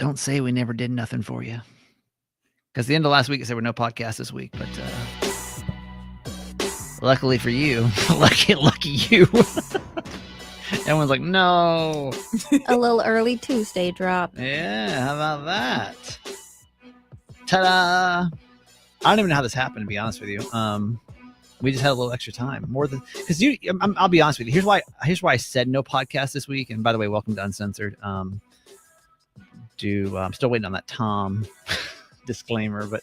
Don't say we never did nothing for you. Because the end of last week, I said we're no podcast this week, but luckily for you, lucky you. Everyone's like, no. A little early Tuesday drop. Yeah, how about that? Ta-da! I don't even know how this happened, to be honest with you. We just had a little extra time, more than because I'll be honest with you. Here's why I said no podcast this week. And by the way, welcome to Uncensored. I'm still waiting on that Tom disclaimer, but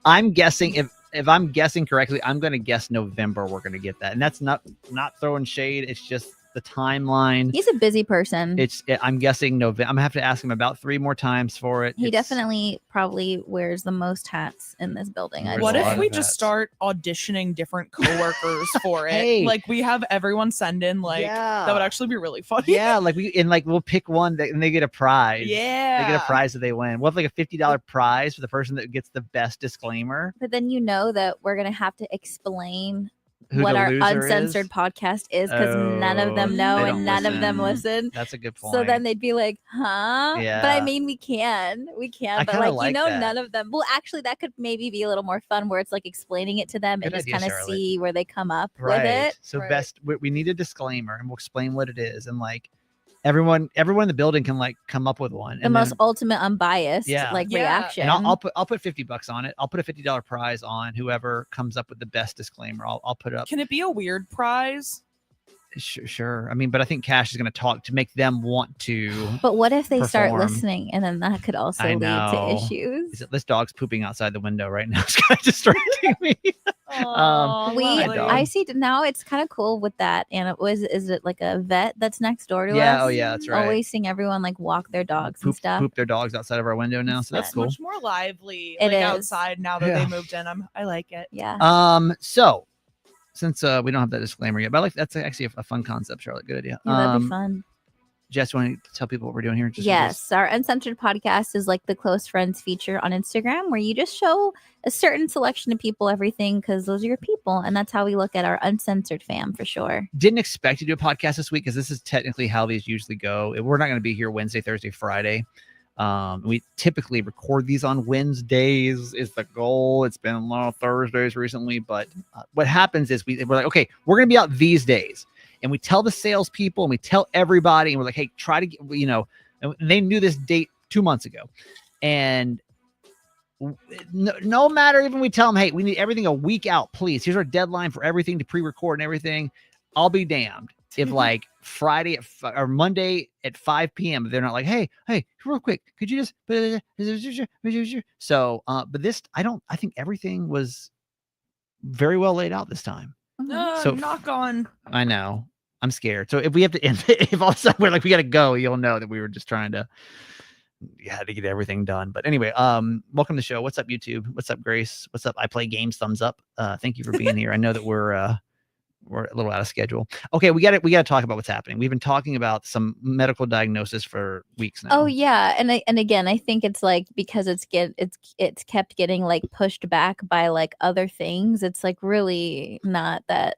I'm guessing if I'm guessing correctly, I'm going to guess November we're going to get that, and that's not throwing shade. It's just the timeline. He's a busy person. I'm guessing November. I'm gonna have to ask him about 3 more times for it. He definitely probably wears the most hats in this building. What if we just start auditioning different coworkers for it? Hey. Like we have everyone send in that would actually be really funny. Yeah, we'll pick one and they get a prize. Yeah. They get a prize that they win. We'll have like a $50 prize for the person that gets the best disclaimer. But then you know that we're gonna have to explain Who what the our loser Uncensored is? podcast is, because none of them know they and don't none of them listen. That's a good point. So then they'd be like, huh? Yeah. But I mean, we can, I but kinda like that. none of them. Well, actually, that could maybe be a little more fun, where it's like explaining it to them Good and just idea, kind of Charlotte. see where they come up Right. with it. So Right. we need a disclaimer, and we'll explain what it is, and like everyone in the building can like come up with one. The and most then- ultimate unbiased Yeah. reaction. And I'll put $50 on it. I'll put a $50 prize on whoever comes up with the best disclaimer. I'll put up. Can it be a weird prize? Sure. I mean, but I think Cash is going to talk to make them want to. But what if they start perform. listening, and then that could also I lead to know. issues? This dog's pooping outside the window right now. It's kind of distracting me. Aw, We, my dog. I see now it's kind of cool with that. And is it like a vet that's next door to us? Yeah. Oh, yeah. That's right. Always seeing everyone like walk their dogs and stuff. Poop their dogs outside of our window now. So that's It's cool. much more lively It is. outside now that Yeah. they moved in. I like it. Yeah. So since we don't have that disclaimer yet, but that's actually a fun concept, Charlotte. Good idea. Yeah, that'd be fun. Jess, you want to tell people what we're doing here? Just in case? Yes, our Uncensored podcast is like the close friends feature on Instagram, where you just show a certain selection of people everything, because those are your people, and that's how we look at our Uncensored fam for sure. Didn't expect to do a podcast this week because this is technically how these usually go. We're not going to be here Wednesday, Thursday, Friday. We typically record these on Wednesdays is the goal. It's been a lot of Thursdays recently, but what happens is we're like, okay, we're going to be out these days. And we tell the salespeople and we tell everybody, and we're like, hey, try to get, and they knew this date 2 months ago. And no matter, even we tell them, hey, we need everything a week out, please. Here's our deadline for everything to pre-record and everything. I'll be damned if like Friday or Monday at 5 p.m. they're not like, hey, real quick, could you just so but this I think everything was very well laid out this time. So knock on. I know. I'm scared. So if we have to end if all of a sudden we're like we gotta go, you'll know that we were just trying to to get everything done. But anyway, welcome to the show. What's up, YouTube? What's up, Grace? What's up? I play games, thumbs up. Thank you for being here. I know that we're a little out of schedule. Okay, we gotta talk about what's happening. We've been talking about some medical diagnosis for weeks now. Oh yeah, and again, I think it's like because it's kept getting like pushed back by like other things. It's like really not that,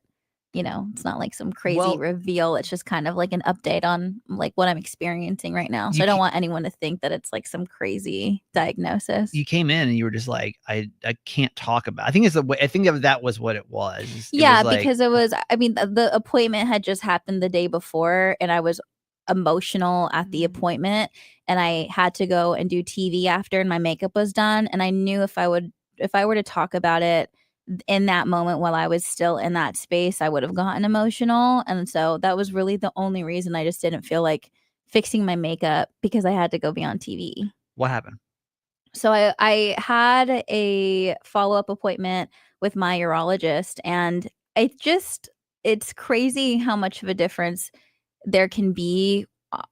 it's not like some crazy reveal. It's just kind of like an update on like what I'm experiencing right now. So I don't want anyone to think that it's like some crazy diagnosis. You came in and you were just like, I can't talk about. I think that was what it was. Yeah, because it was. I mean, the appointment had just happened the day before, and I was emotional at the appointment, and I had to go and do TV after, and my makeup was done, and I knew if I were to talk about it in that moment while I was still in that space, I would have gotten emotional. And so that was really the only reason I just didn't feel like fixing my makeup, because I had to go be on TV. What happened? So I had a follow-up appointment with my urologist, and it's crazy how much of a difference there can be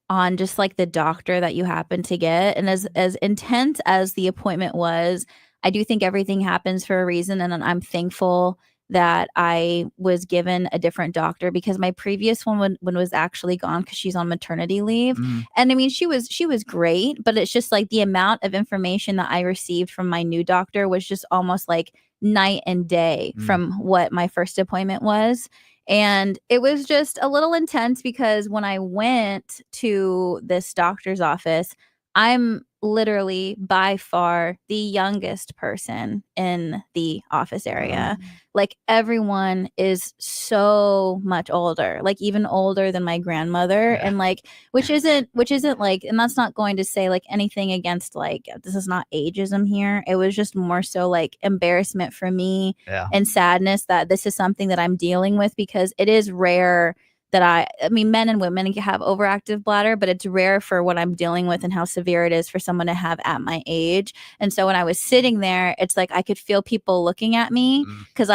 on just like the doctor that you happen to get. And as intense as the appointment was, I do think everything happens for a reason, and I'm thankful that I was given a different doctor, because my previous one was actually gone because she's on maternity leave. And I mean, she was great, but it's just like the amount of information that I received from my new doctor was just almost like night and day from what my first appointment was. And it was just a little intense, because when I went to this doctor's office, I'm literally by far the youngest person in the office area. Like everyone is so much older, like even older than my grandmother. Yeah. And like, which isn't like, and that's not going to say like anything against like, this is not ageism here. It was just more so like embarrassment for me Yeah. and sadness that this is something that I'm dealing with, because it is rare that I mean, men and women have overactive bladder, but it's rare for what I'm dealing with and how severe it is for someone to have at my age. And so when I was sitting there, it's like I could feel people looking at me because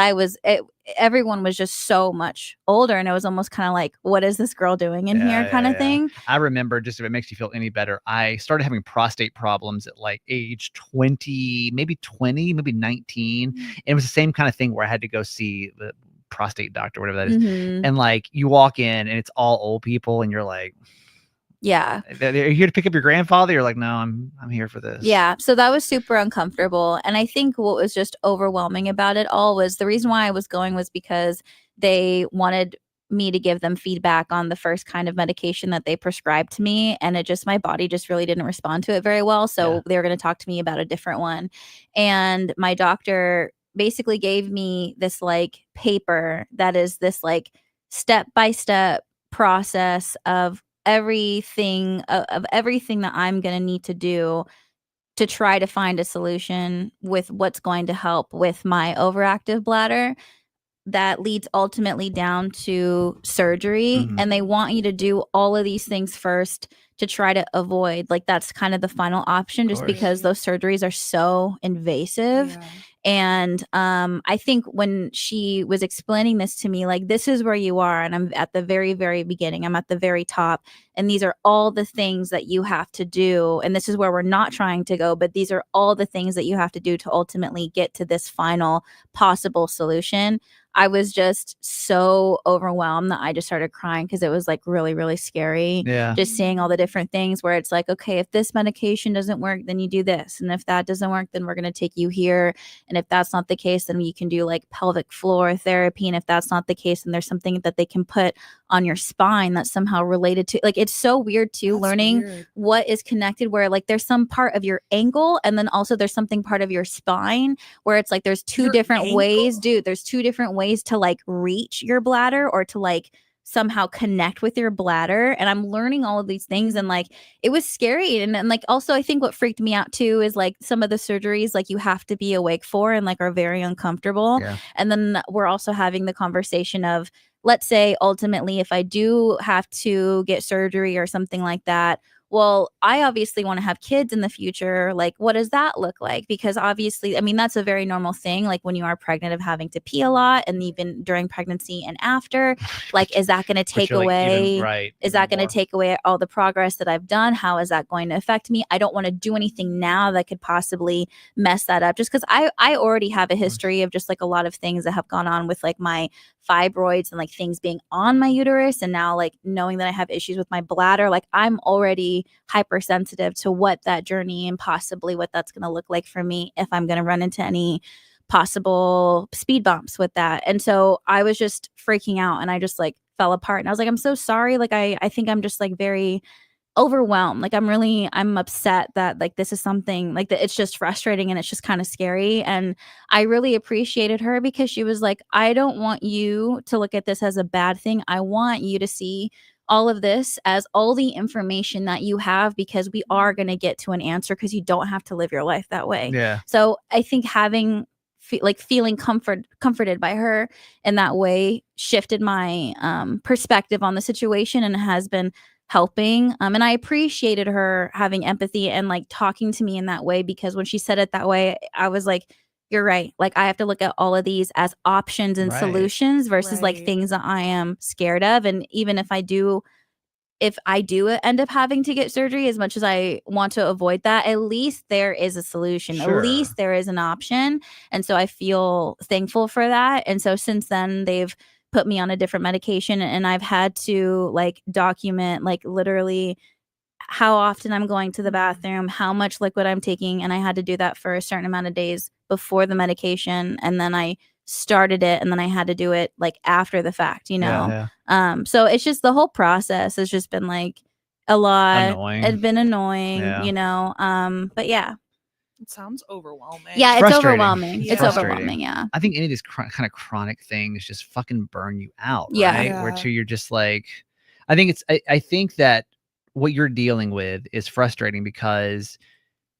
everyone was just so much older, and it was almost kind of like, what is this girl doing in here kind of thing. I remember, just if it makes you feel any better, I started having prostate problems at like age 20, maybe 19. And it was the same kind of thing where I had to go see the prostate doctor, whatever that is. And like you walk in and it's all old people and you're like, yeah, are you here to pick up your grandfather? You're like, no, I'm here for this. Yeah. So that was super uncomfortable. And I think what was just overwhelming about it all was the reason why I was going was because they wanted me to give them feedback on the first kind of medication that they prescribed to me. And it just, my body just really didn't respond to it very well. So they were going to talk to me about a different one. And my doctor basically gave me this like paper that is this like step-by-step process of everything that I'm going to need to do to try to find a solution with what's going to help with my overactive bladder that leads ultimately down to surgery. And they want you to do all of these things first to try to avoid, like, that's kind of the final option, just because those surgeries are so invasive. And I think when she was explaining this to me, like, this is where you are, and I'm at the very, very beginning, I'm at the very top, and these are all the things that you have to do, and this is where we're not trying to go, but these are all the things that you have to do to ultimately get to this final possible solution. I was just so overwhelmed that I just started crying because it was like really, really scary. Just seeing all the different things where it's like, okay, if this medication doesn't work, then you do this. And if that doesn't work, then we're going to take you here. And if that's not the case, then you can do like pelvic floor therapy. And if that's not the case, then there's something that they can put on your spine that's somehow related to, like, it's so weird too, learning what is connected, where like there's some part of your ankle and then also there's something part of your spine where it's like there's two different ways, dude. There's two different ways to like reach your bladder or to like somehow connect with your bladder. And I'm learning all of these things, and like it was scary. And like also I think what freaked me out too is like some of the surgeries like you have to be awake for and like are very uncomfortable. And then we're also having the conversation of, let's say ultimately if I do have to get surgery or something like that, well, I obviously want to have kids in the future. Like, what does that look like? Because obviously, I mean, that's a very normal thing. Like when you are pregnant, of having to pee a lot, and even during pregnancy and after, like, is that going to take away? Is that going to take away all the progress that I've done? How is that going to affect me? I don't want to do anything now that could possibly mess that up, just because I already have a history of just like a lot of things that have gone on with like my fibroids and like things being on my uterus, and now like knowing that I have issues with my bladder, like I'm already hypersensitive to what that journey and possibly what that's going to look like for me if I'm going to run into any possible speed bumps with that. And so I was just freaking out, and I just like fell apart, and I was like, I'm so sorry. Like I think I'm just like very overwhelmed. Like I'm upset that like this is something like that. It's just frustrating, and it's just kind of scary. And I really appreciated her because she was like, I don't want you to look at this as a bad thing. I want you to see all of this as all the information that you have, because we are going to get to an answer, because you don't have to live your life that way. So I think having feeling comforted by her in that way shifted my perspective on the situation, and has been helping. And I appreciated her having empathy and like talking to me in that way, because when she said it that way, I was like, you're right. Like I have to look at all of these as options and solutions versus like things that I am scared of. And even if I do end up having to get surgery, as much as I want to avoid that, at least there is a solution. At least there is an option. And so I feel thankful for that. And so since then they've put me on a different medication, and I've had to like document like literally how often I'm going to the bathroom, how much liquid I'm taking. And I had to do that for a certain amount of days before the medication. And then I started it, and then I had to do it like after the fact, you know? So it's just the whole process has just been like a lot. Annoying. It's been annoying, Yeah. you know. But yeah. It sounds overwhelming. Yeah, it's frustrating. overwhelming. It's It's frustrating. overwhelming, yeah. I think any of these kind of chronic things just fucking burn you out, Yeah. right? Yeah. Where to you're just like, I think I think that what you're dealing with is frustrating because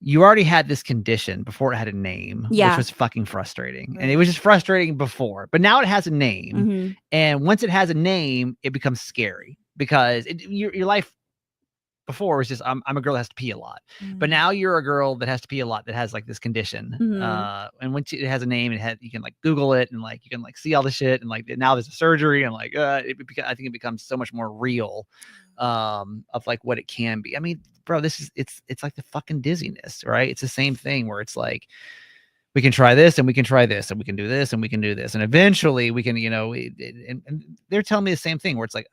you already had this condition before it had a name, Yeah. which was fucking frustrating. And it Right. was just frustrating before, but now it has a name. Mhm. And once it has a name, it becomes scary because your life before was just I'm a girl that has to pee a lot, but now you're a girl that has to pee a lot that has like this condition. Mhm. And once it has a name, you can like Google it and like you can like see all the shit and like now there's a surgery and like I think it becomes so much more real of like what it can be. I mean, bro, it's like the fucking dizziness, right? It's the same thing where it's like we can try this and we can try this and we can do this and we can do this and eventually we can, you know, and they're telling me the same thing where it's like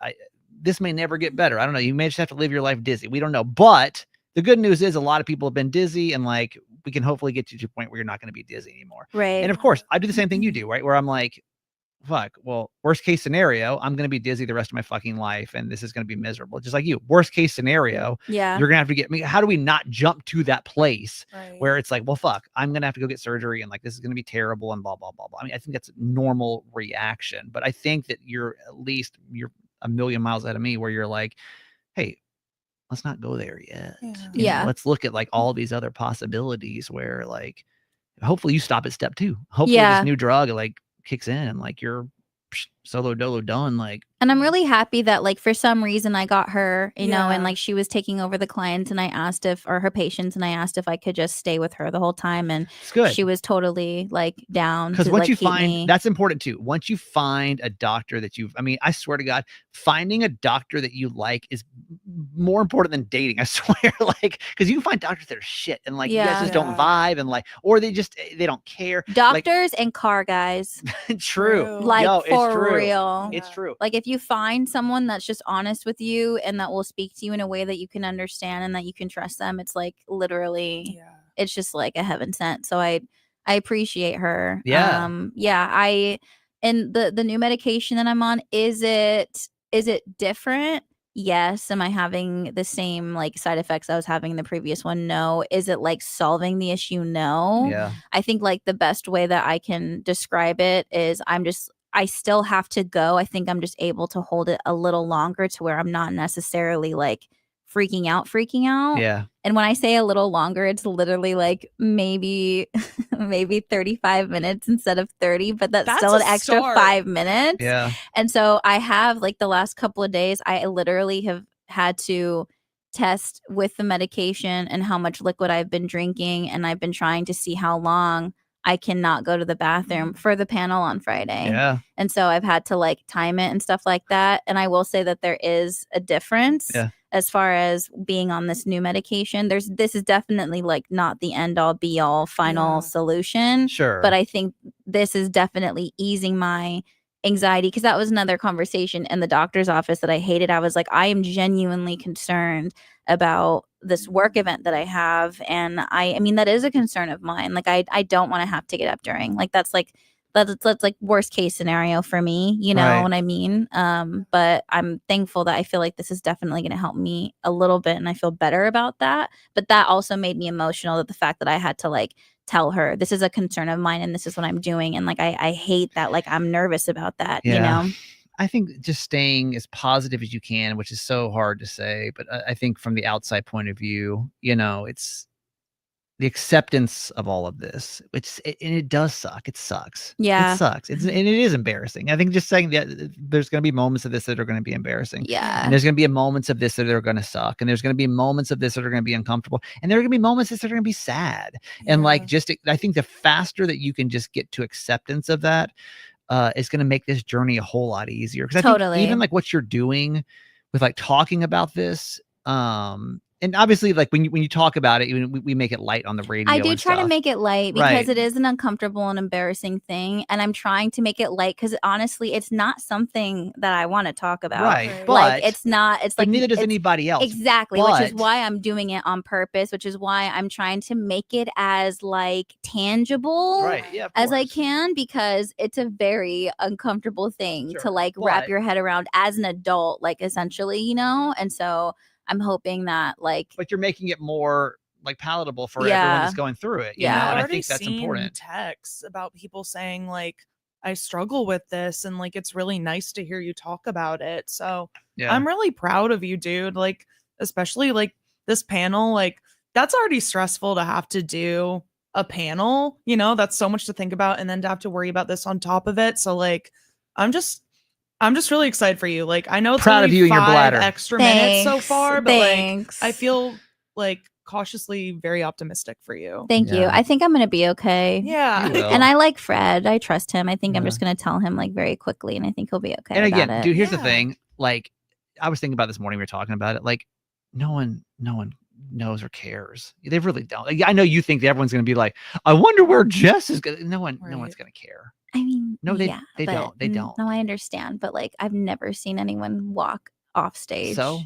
this may never get better. I don't know. You may just have to live your life dizzy. We don't know. But the good news is a lot of people have been dizzy and like we can hopefully get you to a point where you're not going to be dizzy anymore. Right. And of course, I do the same thing you do, right? Where I'm like, fuck, well, worst case scenario, I'm going to be dizzy the rest of my fucking life and this is going to be miserable. Just like you. Worst case scenario, Yeah. you're going to have to get me. How do we not jump to that place Right. where it's like, well, fuck, I'm going to have to go get surgery and like this is going to be terrible and blah, blah, blah, blah. I mean, I think that's a normal reaction, but I think that you're a million miles ahead of me where you're like, hey, let's not go there yet. Yeah. You know, Yeah. let's look at like all these other possibilities where like hopefully you stop at step 2. Hopefully Yeah. this new drug like kicks in and like you're solo dolo done. Like And I'm really happy that, like, for some reason I got her, you know, and Yeah. like she was taking over the clients and I asked or her patients, and I asked if I could just stay with her the whole time. And it's good. she was totally like down Because to once like you keep find me. that's important too. Once you find a doctor that I mean, I swear to God, finding a doctor that you like is more important than dating. I swear, like, because you can find doctors that are shit and like you guys Yeah. just don't vibe and like, or they don't care. Doctors and car guys. Like, true. Like, Yo, it's for true. real. It's true. Like, if you find someone that's just honest with you and that will speak to you in a way that you can understand and that you can trust them, it's like literally, Yeah. it's just like a heaven sent. So I appreciate her. Yeah. And the new medication that I'm on, is it different? Yes. Am I having the same like side effects I was having in the previous one? No. Is it like solving the issue? No. Yeah. I think like the best way that I can describe it is I still have to go. I think I'm just able to hold it a little longer to where I'm not necessarily like freaking out. Yeah. And when I say a little longer, it's literally like maybe 35 minutes instead of 30, but that's still a an extra start. 5 minutes. Yeah. And so I have like the last couple of days, I literally have had to test with the medication and how much liquid I've been drinking. And I've been trying to see how long I cannot go to the bathroom for the panel on Friday. Yeah. And so I've had to like time it and stuff like that. And I will say that there is a difference as far as being on this new medication. This is definitely like not the end all be all final solution. Sure. But I think this is definitely easing my anxiety, because that was another conversation in the doctor's office that I hated. I was like, I am genuinely concerned about this work event that I have. And I mean, that is a concern of mine. Like, I don't want to have to get up during, like, that's like worst case scenario for me, you know Right. what I mean? But I'm thankful that I feel like this is definitely going to help me a little bit, and I feel better about that. But that also made me emotional, that the fact that I had to like tell her this is a concern of mine and this is what I'm doing. And like, I hate that. Like, I'm nervous about that, you know? I think just staying as positive as you can, which is so hard to say, but I think from the outside point of view, you know, it's the acceptance of all of this, and it does suck. It sucks. Yeah. It sucks. And it is embarrassing. I think just saying that there's going to be moments of this that are going to be embarrassing. Yeah. And there's going to be moments of this that are going to suck. And there's going to be moments of this that are going to be uncomfortable. And there are going to be moments that are going to be sad. And like, I think the faster that you can just get to acceptance of that, is going to make this journey a whole lot easier. Because I think even like what you're doing with like talking about this, and obviously, like when you talk about it, we make it light on the radio. I do and try to stuff. make it light, because Right. it is an uncomfortable and embarrassing thing. And I'm trying to make it light because honestly, it's not something that I want to talk about. Right. Right. But Like, it's not, it's but like, neither does it's- anybody else. Exactly, which is But- why I'm doing it on purpose, which is why I'm trying to make it as like tangible Right. Yeah. of as I course. can, because it's a very uncomfortable thing Sure. to like wrap But- your head around as an adult, like essentially, you know? And so I'm hoping that like But you're making it more like palatable for everyone that's going through it. You know, Yeah. and I already think that's seen important. texts about people saying like, I struggle with this, and like it's really nice to hear you talk about it. So Yeah. I'm really proud of you, dude. Like, especially like this panel, like that's already stressful to have to do a panel, you know, that's so much to think about, and then to have to worry about this on top of it. So like I'm just really excited for you. Like I know it's Proud only of you and your 5 bladder. extra minutes so Thanks, far, but thanks. like I feel like cautiously very optimistic for you. Thank you. Yeah. I think I'm gonna be okay. Yeah. You will. And I like Fred. I trust him. I think I'm Yeah. just gonna tell him like very quickly, and I think he'll be okay. And again, about it. dude, here's the Yeah. thing. Like, I was thinking about this morning. We were talking about it. Like, no one knows or cares. They really don't. Like, I know you think that everyone's going to be like, I wonder where Jess is going. No one's Right. going to care. I mean, No, they yeah, they but don't. They don't. No, I understand, but like I've never seen anyone walk off stage So,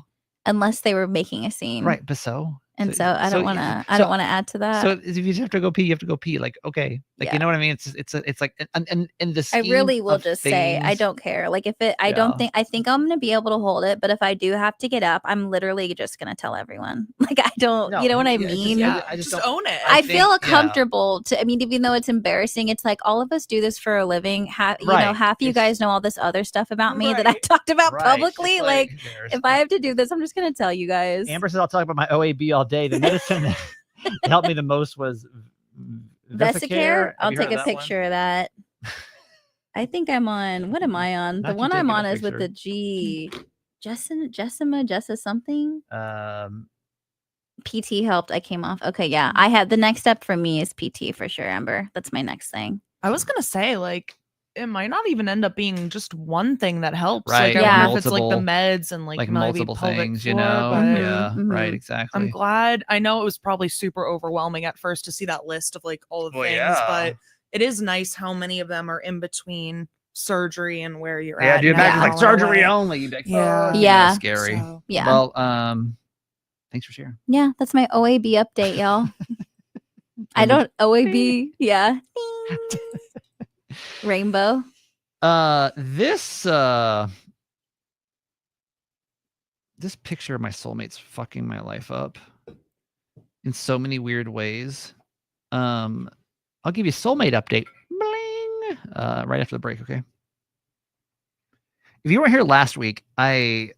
unless they were making a scene, right, but so And so I don't want to. I don't want to add to that. So if you just have to go pee, you have to go pee. Like, okay, like Yeah. you know what I mean? It's like and the I scheme really will of just say I things- don't care. Like if it, I Yeah. don't think I think I'm gonna be able to hold it. But if I do have to get up, I'm literally just gonna tell everyone. Like I don't. No, You know what I yeah, it's just- mean? Yeah, I just just don't- own it. I think- feel yeah. comfortable to. I mean, even though it's embarrassing, it's like all of us do this for a living. You know, Right. half you It's- guys know all this other stuff about me that I Right. talked about Right. publicly. It's Like there's- if I have to do this, I'm just gonna tell you guys. Amber says I'll talk about my OAB all day. The medicine that helped me the most was Vesicare. Have I'll you heard take a of that one? picture of that. I think I'm on. What am I on? Not The you one I'm taking a on is with picture. the G. Jessa something. PT helped. I came off. Okay, yeah. I had the next step for me is PT for sure, Amber. That's my next thing. I was gonna say, like, it might not even end up being just one thing that helps. Right, Like, I yeah. wonder if it's like the multiple- meds and like like maybe multiple pelvic things, you floor, know? but Yeah, Mhm, right, mhm. exactly. I'm glad. I know it was probably super overwhelming at first to see that list of like all the Well, things, yeah. but it is nice how many of them are in between surgery and where you're Yeah, at. dude, imagine now, like surgery like, only. You'd be like, Yeah. "Fuck, Yeah. scary. so- Yeah. Well, thanks for sharing. Yeah, that's my OAB update, y'all. I And the- don't OAB. Yeah. Rainbow. This picture of my soulmate's fucking my life up in so many weird ways. I'll give you a soulmate update. Bling. Right after the break, okay? If you weren't here last week, I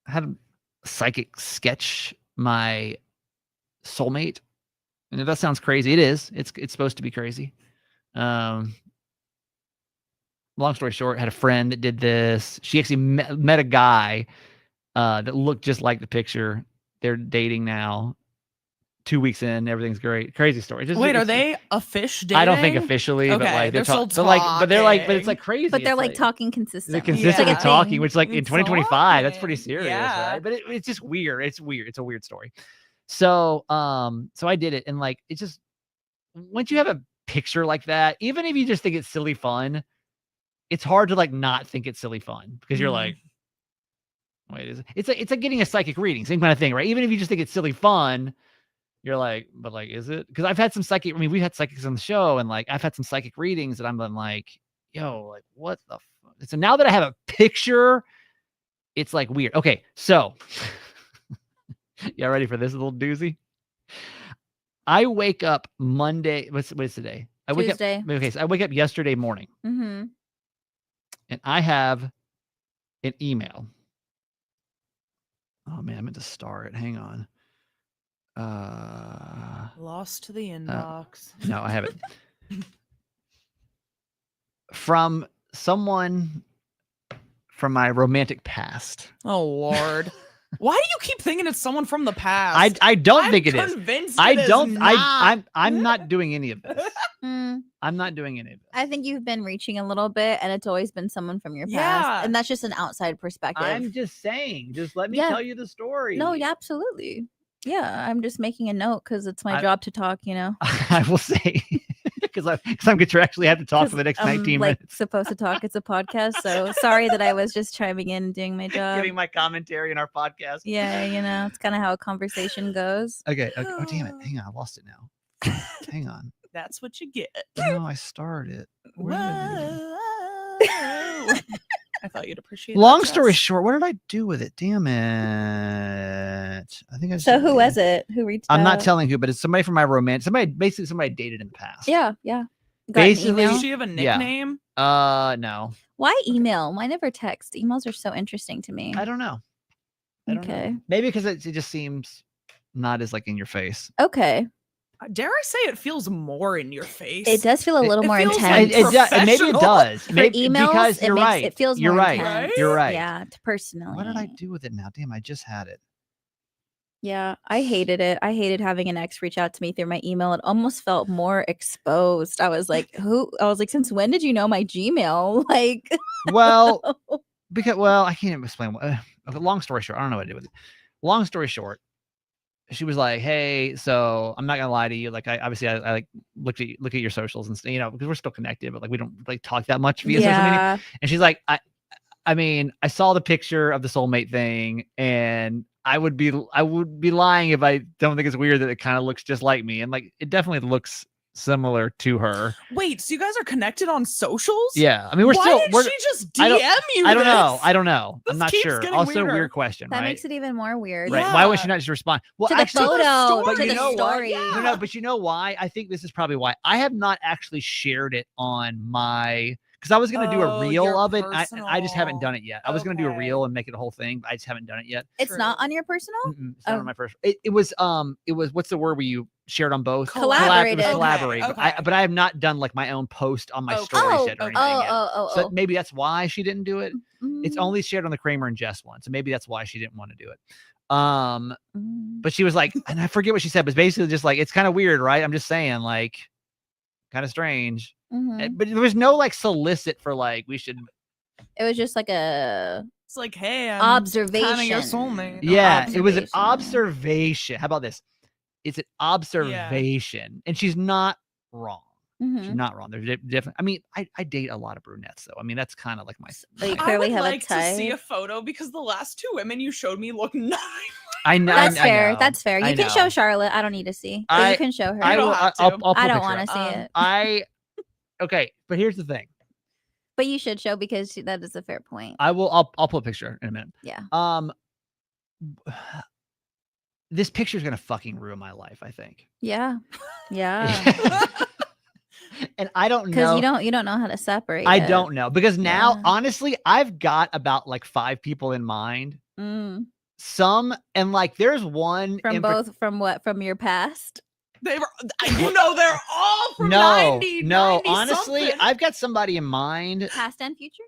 had a psychic sketch my soulmate. And if that sounds crazy, it is. It's supposed to be crazy. Long story short, had a friend that did this. She actually met a guy that looked just like the picture. They're dating now. 2 weeks in, everything's great. Crazy story. Wait, are they a fish dating? I don't think officially, but Okay, like they're still but it's like crazy. But they're It's like talking they're consistently. consistently It's like a talking, thing. which like in It's 2025, that's pretty talking. serious, Yeah. right? But it's just weird. It's weird. It's a weird story. So I did it, and like it's just once you have a picture like that, even if you just think it's silly fun, it's hard to like not think it's silly fun because you're like, wait, it's like getting a psychic reading, same kind of thing, right? Even if you just think it's silly fun, you're like, but like, is it? Because I've had some psychic. I mean, we've had psychics on the show, and like I've had some psychic readings that I'm like, yo, like what the? So now that I have a picture, it's like weird. Okay, so y'all ready for this little doozy? I wake up Monday. What's today? I wake Tuesday. up. Okay, so I wake up yesterday morning, Mm-hmm. and I have an email. Oh man, I meant to star it. Hang on. Lost to the inbox. No, I haven't. From someone from my romantic past. Oh Lord. Why do you keep thinking it's someone from the past? I don't I'm think it is. convinced I it is don't. not. I'm not doing any of this. Mm, I'm not doing any of this. I think you've been reaching a little bit, and it's always been someone from your Yeah. past, and that's just an outside perspective. I'm just saying. Just let me Yeah. tell you the story. No, yeah, absolutely. Yeah, I'm just making a note because it's my I- job to talk. You know, I will say because I'm contractually have to talk for the next 19 like minutes. supposed to talk. It's a podcast, so sorry that I was just chiming in and doing my job. Giving my commentary in our podcast. Yeah, you know, it's kind of how a conversation goes. Okay. Oh damn it! Hang on, I lost it now. Hang on. That's what you get. No, I started it. Where did it go? I thought you'd appreciate Long that, story Jess. short, what did I do with it? Damn it. I think I So who was it? Who reached out? I'm not telling who, but it's somebody from my romance. Basically somebody I dated in the past. Yeah. Got an Basically- email? Does she have a nickname? No. Why email? Why never text? Emails are so interesting to me. I don't know. I don't know. Okay. Maybe because it just seems not as like in your face. Okay. Dare I say it feels more in your face? It does feel a little It more feels intense. like And maybe it professional. does. For Maybe emails, because you're right. it feels you're more right. intense. You're right. Yeah, personally. What did I do with it now? Damn, I just had it. Yeah, I hated it. I hated having an ex reach out to me through my email. It almost felt more exposed. I was like, since when did you know my Gmail? Like, Well, I can't even explain. Okay, long story short, I don't know what I did with it. Long story short, she was like, "Hey, so I'm not gonna lie to you. Like, I like look at your socials and stuff, because we're still connected, but like we don't like talk that much via social media." And she's like, I mean, I saw the picture of the soulmate thing, and I would be lying if I don't think it's weird that it kind of looks just like me, and like it definitely looks similar to her. Wait, so you guys are connected on socials? Yeah, I mean, Why did she just DM you? I don't know. this? I don't know. This I'm not keeps sure. getting Also, weirder. weird question, that right? makes it even more weird. Right. Yeah. Why would she not just respond? Well, To the actually, photo, but to you the know what? story. Yeah. No, but you know why? I think this is probably why I have not actually shared it on my, because I was going to do a reel your of it. I just haven't personal. done it yet. I was going to do a Okay. reel and make it a whole thing, but I just haven't done it yet. It's True. not on your personal? It's not on my first. It was what's the word where you shared on both? Collaborated. Collaborate. Okay. But I have not done like my own post on my Okay. story Oh, yet or anything yet. oh. So maybe that's why she didn't do it. It's Mm, only shared on the Kramer and Jess one, so maybe that's why she didn't want to do it. mm. But she was like, and I forget what she said, but basically just like, it's kind of weird, right? I'm just saying, like, kind of strange. Mhm. But there was no like solicit for like we should. It was just like a It's like, hey, I'm observation. kind of your soulmate. Yeah, it was an Observation. observation. How about this? It's an observation, and she's not wrong. She's Mhm. not wrong. There's different. I mean, I date a lot of brunettes, though. I mean, that's kind of like my. So you I clearly would have like a to see a type. photo because the last two women you showed me look nothing. I know. That's I fair. know, That's fair. I You can know. show Charlotte. I don't need to see. But you can show her. I don't will. have to. I'll pull a I don't picture want to up. see it. Okay, but here's the thing. But you should show because that is a fair point. I'll pull a picture in a minute. Yeah. This picture is gonna fucking ruin my life, I think. Yeah. Yeah. And I don't know. Because you don't know how to separate. I it. don't know because now, Yeah. honestly, I've got about like 5 people in mind. Mm. Some and like there's one From in both from your past. They were, they're all from no, 90, no. 90 Honestly, something. I've got somebody in mind. Past and future?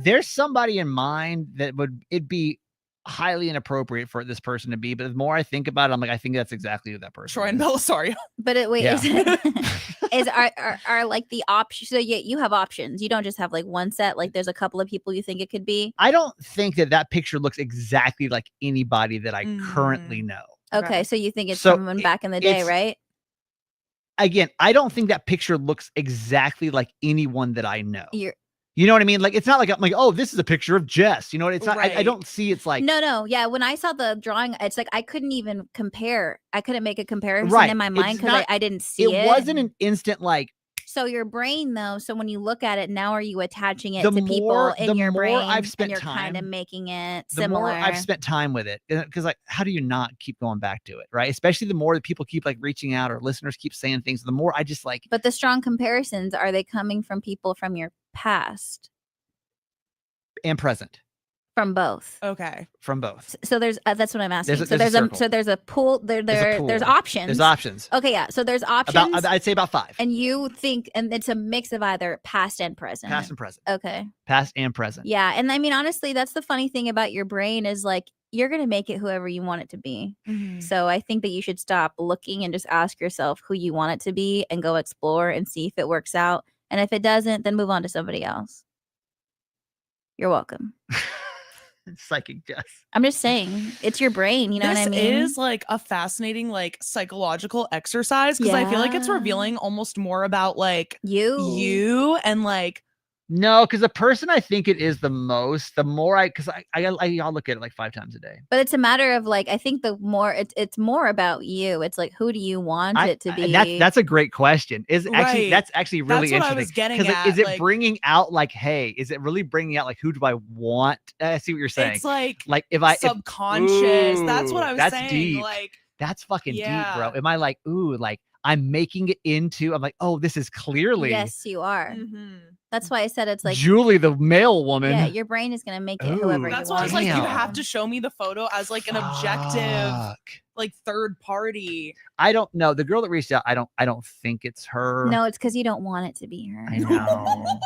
There's somebody in mind that it'd be highly inappropriate for this person to be. But the more I think about it, I'm like, I think that's exactly who that person Troy is. and Belisario. But wait, Yeah. are like the options? So you have options. You don't just have like one set. Like there's a couple of people you think it could be. I don't think that picture looks exactly like anybody that I currently know. Okay, so you think it's So someone back in the day, right? Again, I don't think that picture looks exactly like anyone that I know. You're You know what I mean? Like, it's not like I'm like, oh, this is a picture of Jess. You know what? It's not. I Right. don't see. It's like no. Yeah, when I saw the drawing, it's like I couldn't even compare. I couldn't make a comparison Right. in my mind It's because not- I didn't see it. it wasn't an instant like. So your brain, though, so when you look at it, now are you attaching it The to people more- in the your more brain, I've spent and you're kind of time- making it The similar? more I've spent time with it, because like, how do you not keep going back to it, right? Especially the more that people keep like reaching out or listeners keep saying things, the more I just like. But the strong comparisons, are they coming from people from your past? And present From both. Okay. from both. So there's that's what I'm asking. There's So a there's circle. there's a pool. There's pool. options. There's options. Okay, yeah. So there's options. About I'd say about 5. And you think, and it's a mix of either past and present. Past and present. Okay. Past and present. Yeah. And I mean, honestly, that's the funny thing about your brain is like, you're going to make it whoever you want it to be. Mhm. So I think that you should stop looking and just ask yourself who you want it to be and go explore and see if it works out. And if it doesn't, then move on to somebody else. You're welcome. Psychic Jess. I'm just saying, it's your brain. You know This what I mean? is like a fascinating like psychological exercise because I feel like it's Yeah. revealing almost more about like you. you and like No, because the person I think it is the most, the more because I'll look at it like 5 times a day. But it's a matter of like, I think the more it's more about you. It's like, who do you want it to be? That's a great question. Right. That's actually really That's what I interesting. was getting 'Cause, like, at, is it like- bringing out like, hey, is it really bringing out like who do I want? I see what you're saying. It's like if I subconscious. That's what I was that's saying. deep. Like, That's fucking deep, bro. Yeah. Am I like, ooh, like I'm making it into? I'm like, oh, this is clearly Yes, you are. mhm. That's why I said it's like, Julie, the male woman. yeah, your brain is gonna make it whoever Ooh, That's you why I want. was like, you Damn. have to show me the photo as like an objective, Fuck. like third party. I don't know. The girl that reached out, I don't think it's her. No, it's because you don't want it to be her. I know.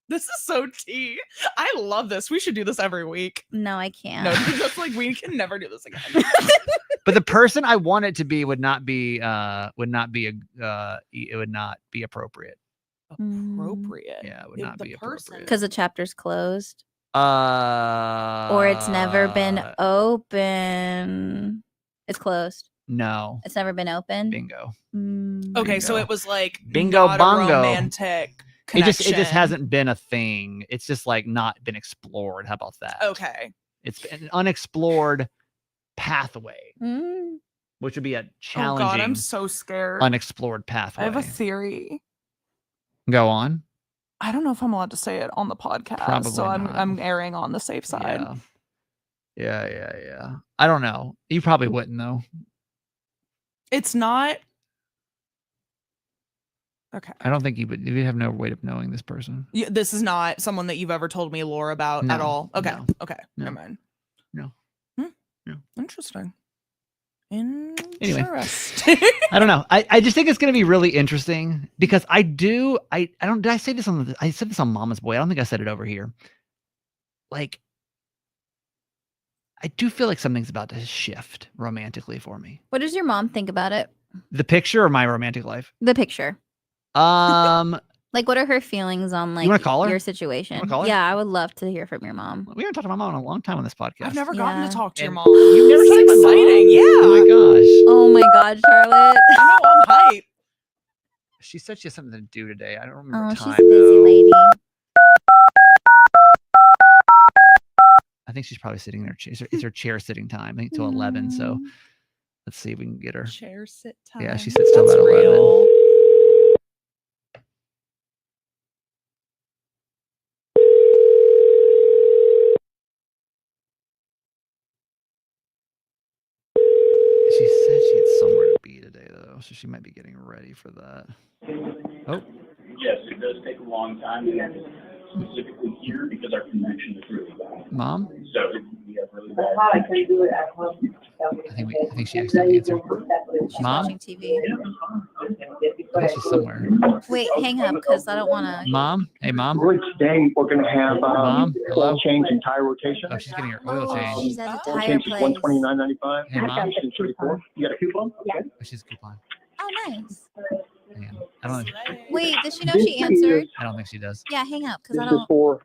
This is so tea. I love this. We should do this every week. No, I can't. No, that's like we can never do this again. But the person I want it to be would not be appropriate. Appropriate. Yeah, it would not be appropriate. Because the chapter's closed. Or Or it's never been open. It's closed. No. It's never been open. Bingo. Okay, so Bingo. it was like Bingo not bongo. a romantic It connection. just hasn't been a thing. It's just like not been explored. How about that? Okay. It's been an unexplored pathway, Mm. which would be a Oh challenging, God, I'm so scared. unexplored pathway. I have a theory. Go on. I don't know if I'm allowed to say it on the podcast, Probably so not. I'm erring on the safe side. Yeah. I don't know. You probably wouldn't though. It's not. Okay. I don't think you would. You have no way of knowing this person. This is not someone that you've ever told me lore about at No, all. Okay. no, Okay. no, Never mind. no, no. Interesting. Anyway. Interesting. I don't know. I just think it's going to be really interesting because I don't, did I say this I said this on Mama's Boy. I don't think I said it over here. Like, I do feel like something's about to shift romantically for me. What does your mom think about it? The picture or my romantic life? The picture. Like, what are her feelings on like wanna call her? your situation? Wanna call her? Yeah, I would love to hear from your mom. We haven't talked to my mom in a long time on this podcast. I've never gotten Yeah. to talk to your And mom. you've never This seen is my mom? exciting. Yeah. Oh my gosh. Oh my God, Charlotte. I know, I'm hype. She said she has something to do today. I don't remember Oh, time. she's a busy though. lady. I think she's probably sitting in her chair. It's her chair sitting time. I think till 11. So Mm. let's see if we can get her. Chair sit time. Yeah, she sits till That's about 11. real. She said she had somewhere to be today, though, so she might be getting ready for that. Oh, Yes, it does take a long time, and specifically here because our connection is really bad. Mom? So if we have really bad I can do it at home. I think she accidentally answered. She's Mom? watching TV. I think she's somewhere. Wait, hang up because I don't want to. Mom? Hey, Mom? Really today, we're gonna have Mom? Hello? oil change and tire rotation. Oh, she's getting her oil Oh, change. she's at a Oil tire change is place. $129.95. Hey, Mom? You got a coupon? Yeah. Oh, she's a coupon. Oh, nice. Hang on. I don't. Wait, does she know she answered? I don't think she does. Yeah, hang up because This I is don't. for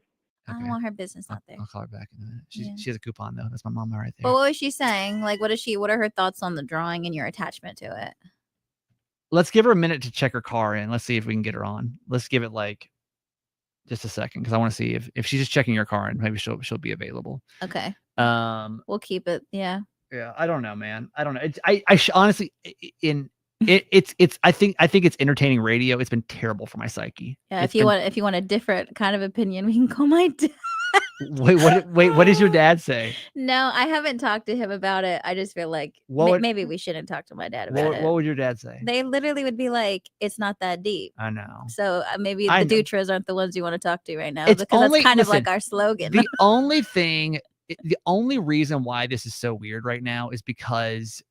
I don't Okay. want her business out there. I'll call her back in a minute. Yeah. She has a coupon though. That's my mom right there. But what was she saying? Like, what are her thoughts on the drawing and your attachment to it? Let's give her a minute to check her car in. Let's see if we can get her on. Let's give it like just a second because I want to see if she's just checking her car in. Maybe she'll be available. Okay, Um. we'll keep it. Yeah. Yeah. I don't know, man. I don't know. Honestly it's I think it's entertaining radio. It's been terrible for my psyche. Yeah. It's If you been- want a different kind of opinion, we can call my dad. Wait, what does your dad say? No, I haven't talked to him about it. I just feel like What would- maybe we shouldn't talk to my dad about it. What would your dad say? They literally would be like, "It's not that deep." I know. So maybe I the know. Dutras aren't the ones you want to talk to right now It's because only- that's kind of listen, like our slogan. The only reason why this is so weird right now is because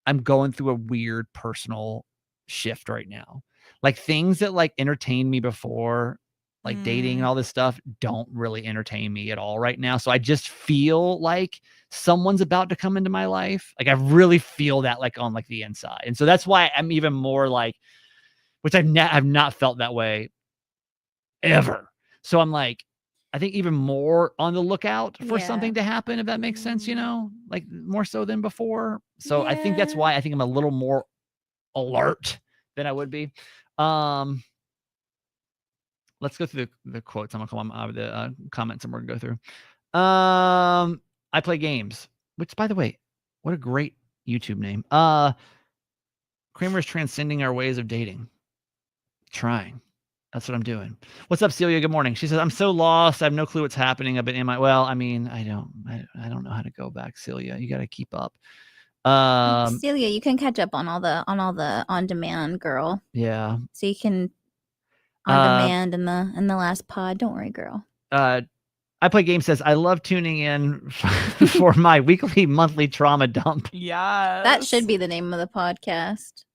I'm going through a weird personal shift right now. Like things that like entertained me before, like dating and all this stuff, don't really entertain me at all right now. So I just feel like someone's about to come into my life. Like I really feel that like on like the inside. And so that's why I'm even more like, which I've not felt that way ever. So I'm like, I think even more on the lookout for Yeah. something to happen, if that makes sense, like more so than before. So I think that's why I think I'm a little more alert than I would be. let's go through the quotes. I'm gonna call them the comments, and we're gonna go through. I play games, which, by the way, what a great YouTube name. Kramer's transcending our ways of dating. Trying. That's what I'm doing. What's up, Celia? Good morning. She says, I'm so lost. I have no clue what's happening. I've been in my, well, I mean, I don't know how to go back, Celia. You got to keep up. Celia, you can catch up on all the on demand, girl. Yeah. So you can on demand in the last pod. Don't worry, girl. I Play Games says, I love tuning in for my weekly, monthly trauma dump. Yeah. That should be the name of the podcast.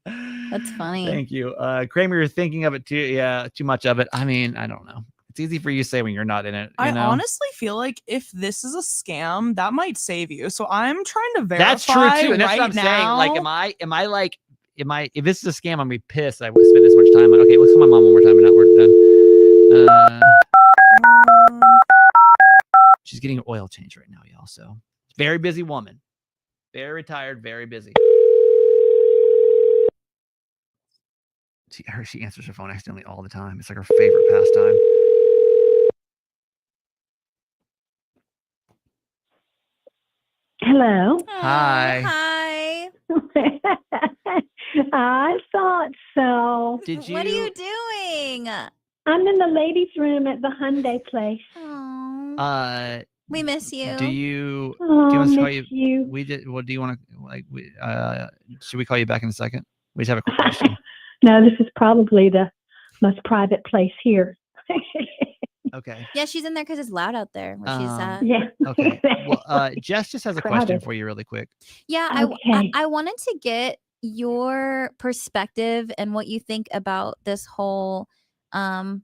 That's funny. Thank you. Kramer, you're thinking of it too. Yeah, too much of it. I mean, I don't know. It's easy for you to say when you're not in it. I honestly feel like if this is a scam, that might save you. So I'm trying to verify. That's true too. And that's right what I'm now. saying. Like, if this is a scam, I'm gonna be pissed. I would spend this much time on. Okay, let's call my mom one more time and now we're done. She's getting an oil change right now, y'all. So very busy woman. Very tired, very busy. She answers her phone accidentally all the time. It's like her favorite pastime. Hello. Hi. I thought so. Did you? What are you doing? I'm in the ladies' room at the Hyundai place. Oh, we miss you. Do you? Oh, do you want us to call miss you? you. We did. Well, do you want to like? Should we call you back in a second? We just have a quick question. No, this is probably the most private place here. Okay. Yeah, she's in there because it's loud out there where she's at. Yeah. Okay. Well, Jess just has a question Crowded. for you, really quick. Yeah, Okay. I wanted to get your perspective and what you think about this whole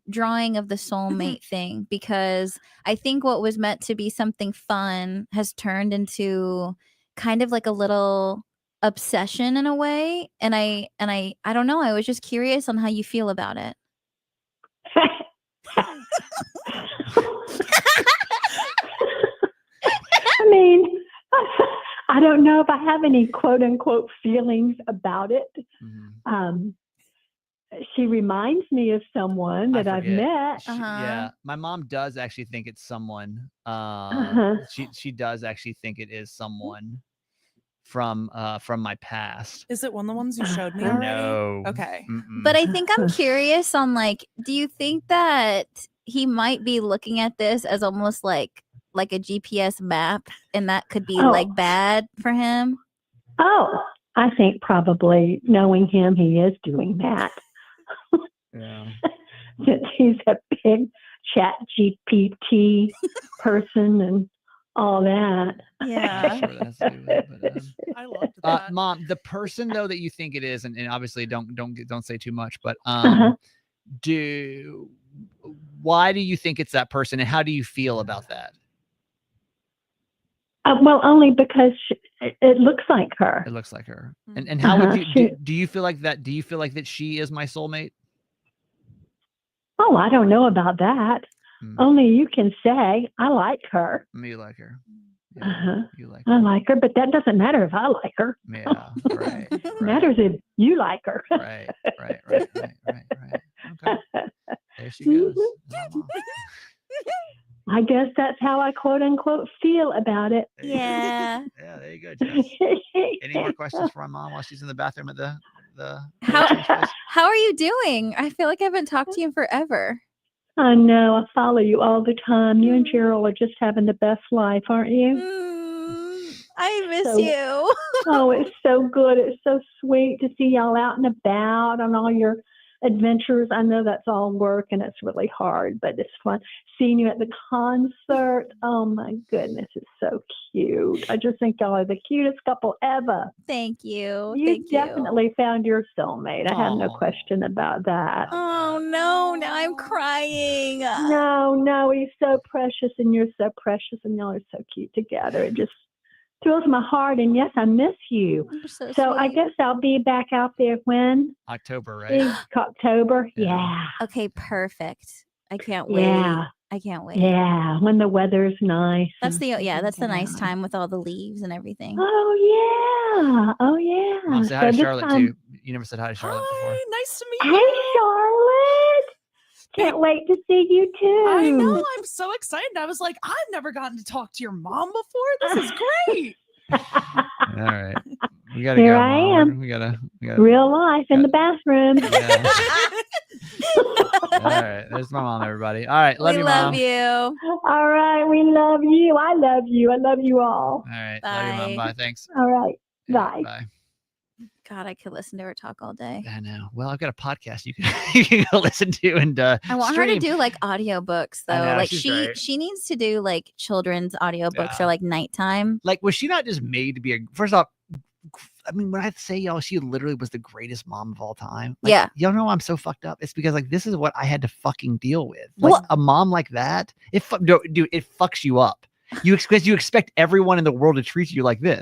drawing of the soulmate thing, because I think what was meant to be something fun has turned into kind of like a little obsession in a way, and I don't know, I was just curious on how you feel about it. I mean, I don't know if I have any quote unquote feelings about it. Mm-hmm. She reminds me of someone that I've met. Yeah, my mom does actually think it's someone. She does actually think it is someone from my past. Is it one of the ones you showed me already? No. Okay. Mm-mm. But I think I'm curious on, like, do you think that he might be looking at this as almost like a GPS map, and that could be like bad for him? Oh, I think probably, knowing him, he is doing that. Yeah. He's a big chat GPT person and all that. Yeah. Sure that has to do with it, but, I loved that. Mom, the person though that you think it is, and obviously don't say too much, but why do you think it's that person, and how do you feel about that? Well, only because it looks like her. It looks like her. And how would you do you feel like that? Do you feel like that she is my soulmate? Oh, I don't know about that. Only you can say, I like her. You like her. Yeah, you like her. I like her, but that doesn't matter if I like her. Yeah, right. Matters if you like her. Right. Okay. There she goes. I guess that's how I quote unquote feel about it. Yeah. Yeah, there you go, Jess. Any more questions for my mom while she's in the bathroom at the How are you doing? I feel like I haven't talked to you in forever. I know. I follow you all the time. You and Gerald are just having the best life, aren't you? I miss you. Oh, it's so good. It's so sweet to see y'all out and about on all your adventures. I know that's all work and it's really hard, but it's fun. Seeing you at the concert. Oh my goodness, it's so cute. I just think y'all are the cutest couple ever. Thank you. You definitely found your soulmate. I have no question about that. Oh no, now I'm crying. No, he's so precious and you're so precious and y'all are so cute together. It just thrills my heart, and yes, I miss you. So I guess I'll be back out there when? October, right? October, yeah. Okay, perfect. I can't wait. Yeah. I can't wait. Yeah, when the weather's nice. That's the nice time with all the leaves and everything. Oh yeah. Mom, say hi to Charlotte too. You never said hi to Charlotte before. Nice to meet you. Hey, Charlotte. Can't wait to see you too. I know. I'm so excited. I was like, I've never gotten to talk to your mom before. This is great. All right. We gotta Here go. I Mom. am. We gotta Real life in the bathroom. Yeah. All right. There's my mom, everybody. All right. Love we you, love Mom. you. All right. We love you. I love you. I love you all. All right. Love you, Mom. Bye. Bye. Thanks. All right. Yeah, Bye. Bye. God, I could listen to her talk all day. I know. Well, I've got a podcast you can, you can go listen to and I want her to stream. do like audiobooks though. I know, Like she's she great. she needs to do like children's audiobooks Yeah. or like nighttime. Like, was she not just made to be a? First off, I mean, when I say y'all, she literally was the greatest mom of all time. Like, Yeah. y'all know I'm so fucked up. It's because like this is what I had to fucking deal with. Well- Like a mom like that, dude, it fucks you up. You expect everyone in the world to treat you like this.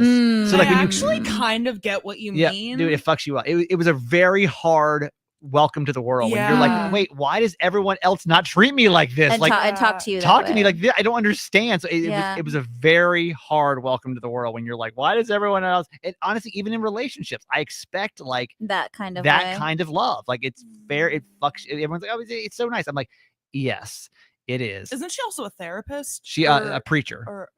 So like I when you actually kind of get what you yeah, mean. dude, it fucks you up. It was a very hard welcome to the world. When you're like, Yeah. wait, why does everyone else not treat me like this? And, Like, and talk to you. that talk to me way. like this. I don't understand. So Yeah. it was a very hard welcome to the world when you're like, why does everyone else? And honestly, even in relationships, I expect like that kind of that way. kind of love. Like it's fair. It fucks. Everyone's like, oh, it's so nice. I'm like, yes, it is. Isn't she also a therapist? She a preacher? Or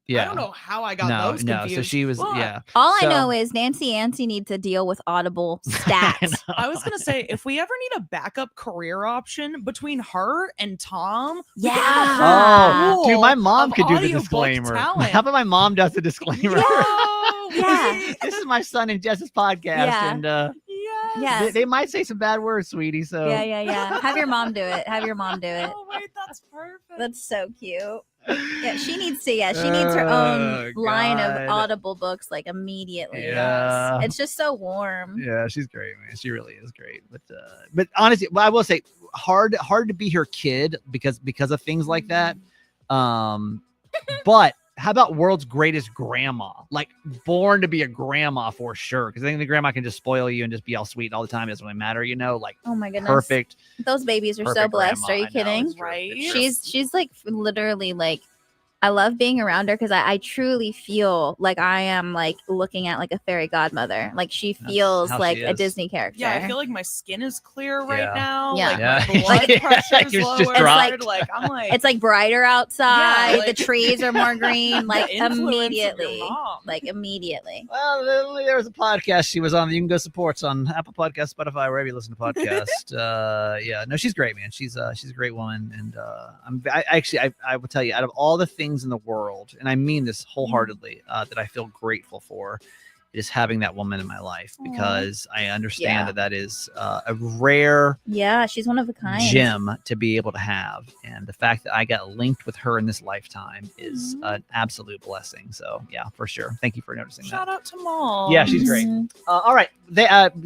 Yeah. I don't know how I got those confused. So she was. Fuck. Yeah. All I So- know is Nancy Ancy needs to deal with Audible I stats. know. I was gonna say, if we ever need a backup career option between her and Tom, we could Yeah. have a whole Oh, dude, my pool mom of could do the audiobook disclaimer. talent. How about my mom does the disclaimer? Yo, Yeah. This is my son and Jess's podcast, Yeah. and yes. Yeah. they might say some bad words, sweetie. So Yeah. Have your mom do it. Have your mom do it. Oh wait, that's perfect. That's so cute. Yeah, she needs to. Yeah, she needs her own Oh, line God. of Audible books like immediately. Yeah. It's just so warm. Yeah, she's great, man. She really is great. But honestly, well, I will say, hard to be her kid because of things like that. But how about world's greatest grandma? Like born to be a grandma for sure. Because I think the grandma can just spoil you and just be all sweet all the time. It doesn't really matter, you know. Like Oh my goodness. perfect. Those babies are so perfect blessed. grandma. Are you I know, kidding? it's true, Right? it's true. She's like literally like I love being around her because I truly feel like I am like looking at like a fairy godmother. Like she That's feels how like she a is. Disney character. Yeah, I feel like my skin is clear right Yeah. now. Yeah. Like Yeah. my blood Yeah, pressure is you're lower. just dropped. Like I'm like it's like brighter outside. Yeah, the like- trees are more green. Like the influence of your immediately. mom. Like immediately. Well, there was a podcast she was on. You can go support. It's on Apple Podcasts, Spotify, wherever you listen to podcasts. Yeah, no, she's great, man. She's a great woman, and I will tell you, out of all the things in the world, and I mean this wholeheartedly, that I feel grateful for, is having that woman in my life Aw. because I understand Yeah. that is a rare Yeah, she's one of a kind. gem to be able to have, and the fact that I got linked with her in this lifetime is Mhm. an absolute blessing. So yeah, for sure. Thank you for noticing that. Shout out to mom. Yeah, she's great. Mhm. All right.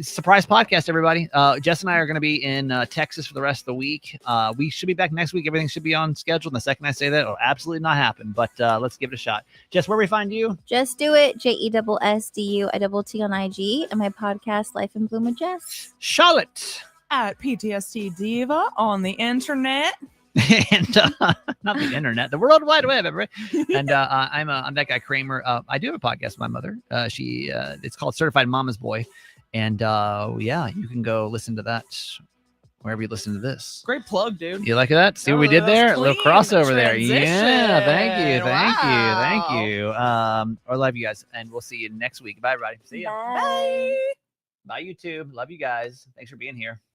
Surprise podcast, everybody. Jess and I are going to be in Texas for the rest of the week. We should be back next week. Everything should be on schedule. And the second I say that, it'll absolutely not happen. But let's give it a shot. Jess, where we find you? Just do it. JESSDUITT on IG and my podcast Life in Bloom with Jess. Charlotte. At PTSD Diva on the internet. And not the internet, the World Wide Web, everybody. And I'm that guy Kramer. I do have a podcast with my mother. It's called Certified Mama's Boy. And yeah, you can go listen to that wherever you listen to this. Great plug, dude. You like that? See what we Oh, did that was there? A little clean. crossover there. Yeah, Transition. thank Wow. you. I love you guys, and we'll see you next week. Bye, everybody. See ya. Bye. Bye, YouTube. Love you guys. Thanks for being here.